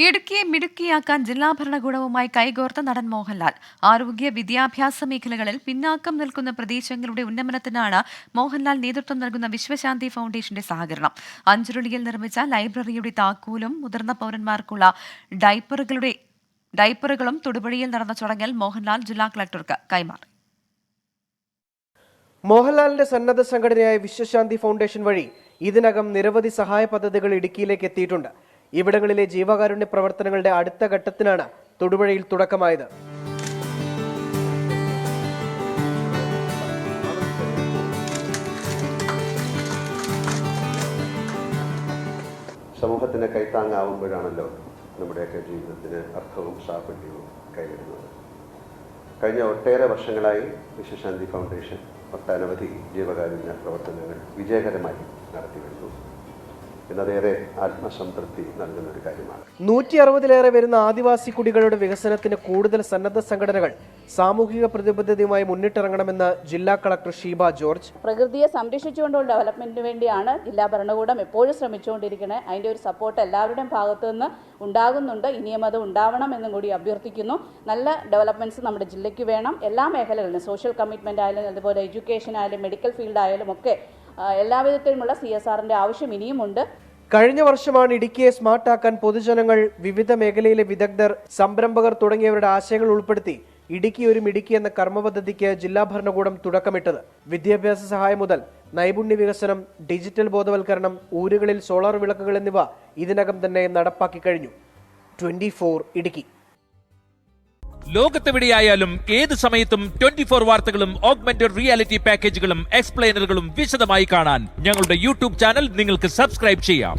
ഇടുക്കിയെ മിടുക്കിയാക്കാൻ ജില്ലാ ഭരണകൂടവുമായി കൈകോർത്ത നടൻ മോഹൻലാൽ. ആരോഗ്യ വിദ്യാഭ്യാസ മേഖലകളിൽ പിന്നാക്കം നിൽക്കുന്ന പ്രദേശങ്ങളുടെ ഉന്നമനത്തിനാണ് മോഹൻലാൽ നേതൃത്വം നൽകുന്ന വിശ്വശാന്തി ഫൗണ്ടേഷന്റെ സഹകരണം. അഞ്ചുരുളിയിൽ നിർമ്മിച്ച ലൈബ്രറിയുടെ താക്കോലും മുതിർന്ന പൗരന്മാർക്കുള്ള ഡയപ്പറുകളും തൊടുപുഴയിൽ നടന്ന ചടങ്ങിൽ മോഹൻലാൽ ജില്ലാ കളക്ടർക്ക് കൈമാറി. മോഹൻലാലിന്റെ സന്നദ്ധ സംഘടനയായ വിശ്വശാന്തി ഫൗണ്ടേഷൻ വഴി ഇതിനകം നിരവധി സഹായ പദ്ധതികൾ ഇടുക്കിയിലേക്ക് എത്തിയിട്ടുണ്ട്. ഇവിടങ്ങളിലെ ജീവകാരുണ്യ പ്രവർത്തനങ്ങളുടെ അടുത്ത ഘട്ടത്തിനാണ് തൊടുപുഴയിൽ തുടക്കമായത്. സമൂഹത്തിന് കൈത്താങ്ങാവുമ്പോഴാണല്ലോ നമ്മുടെയൊക്കെ ജീവിതത്തിന് അർത്ഥവും സാഫല്യവും കൈവരുന്നത്. കഴിഞ്ഞ ഒട്ടേറെ വർഷങ്ങളായി വിശ്വശാന്തി ഫൗണ്ടേഷൻ ഒട്ടനവധി ജീവകാരുണ്യ പ്രവർത്തനങ്ങൾ വിജയകരമായി നടത്തിവരുന്നു എന്നതേറെ ആത്മസംതൃപ്തി നൽകുന്ന ഒരു കാര്യമാണ്. 160-ലേറെ വരുന്ന ആദിവാസി കുടികളുടെ വികസനത്തിന് കൂടുതൽ സന്നദ്ധ സംഘടനകൾ സാമൂഹിക പ്രതിബദ്ധതയുമായി മുന്നിട്ടിറങ്ങണമെന്ന് ജില്ലാ കളക്ടർ ഷീബ ജോർജ്. പ്രകൃതിയെ സംരക്ഷിച്ചുകൊണ്ടുള്ള ഡെവലപ്മെന്റിന് വേണ്ടിയാണ് ജില്ലാ ഭരണകൂടം എപ്പോഴും ശ്രമിച്ചുകൊണ്ടിരിക്കുന്നത്. അതിൻ്റെ ഒരു സപ്പോർട്ട് എല്ലാവരുടെയും ഭാഗത്തു നിന്ന് ഉണ്ടാകുന്നുണ്ട്. ഇനിയും അത് ഉണ്ടാവണമെന്നും കൂടി അഭ്യർത്ഥിക്കുന്നു. നല്ല ഡെവലപ്മെന്റ്സ് നമ്മുടെ ജില്ലയ്ക്ക് വേണം. എല്ലാ മേഖലകളിലും സോഷ്യൽ കമ്മിറ്റ്മെന്റ് ആയാലും അതുപോലെ എഡ്യൂക്കേഷൻ ആയാലും മെഡിക്കൽ ഫീൽഡ് ആയാലും ഒക്കെ എല്ലാവിധത്തിലുമുള്ള CSRന്റെ ആവശ്യം ഇനിയുമുണ്ട്. കഴിഞ്ഞ വർഷമാണ് ഇടുക്കിയെ സ്മാർട്ടാക്കാൻ പൊതുജനങ്ങൾ, വിവിധ മേഖലയിലെ വിദഗ്ധർ, സംരംഭകർ തുടങ്ങിയവരുടെ ആശയങ്ങൾ ഉൾപ്പെടുത്തി ഇടുക്കി ഒരു മിടുക്കി എന്ന കർമ്മപദ്ധതിക്ക് ജില്ലാ ഭരണകൂടം തുടക്കമിട്ടത്. വിദ്യാഭ്യാസ സഹായം മുതൽ നൈപുണ്യ വികസനം, ഡിജിറ്റൽ ബോധവൽക്കരണം, ഊരുകളിൽ സോളാർ വിളക്കുകൾ എന്നിവ ഇതിനകം തന്നെ നടപ്പാക്കി കഴിഞ്ഞു. 24 ഇടുക്കി. ലോകത്തെവിടെയായാലും ഏത് സമയത്തും 24 വാർത്തകളും ഓഗ്മെന്റഡ് റിയാലിറ്റി പാക്കേജുകളും എക്സ്പ്ലെയിനറുകളും വിശദമായി കാണാൻ ഞങ്ങളുടെ യൂട്യൂബ് ചാനൽ നിങ്ങൾക്ക് സബ്സ്ക്രൈബ് ചെയ്യാം.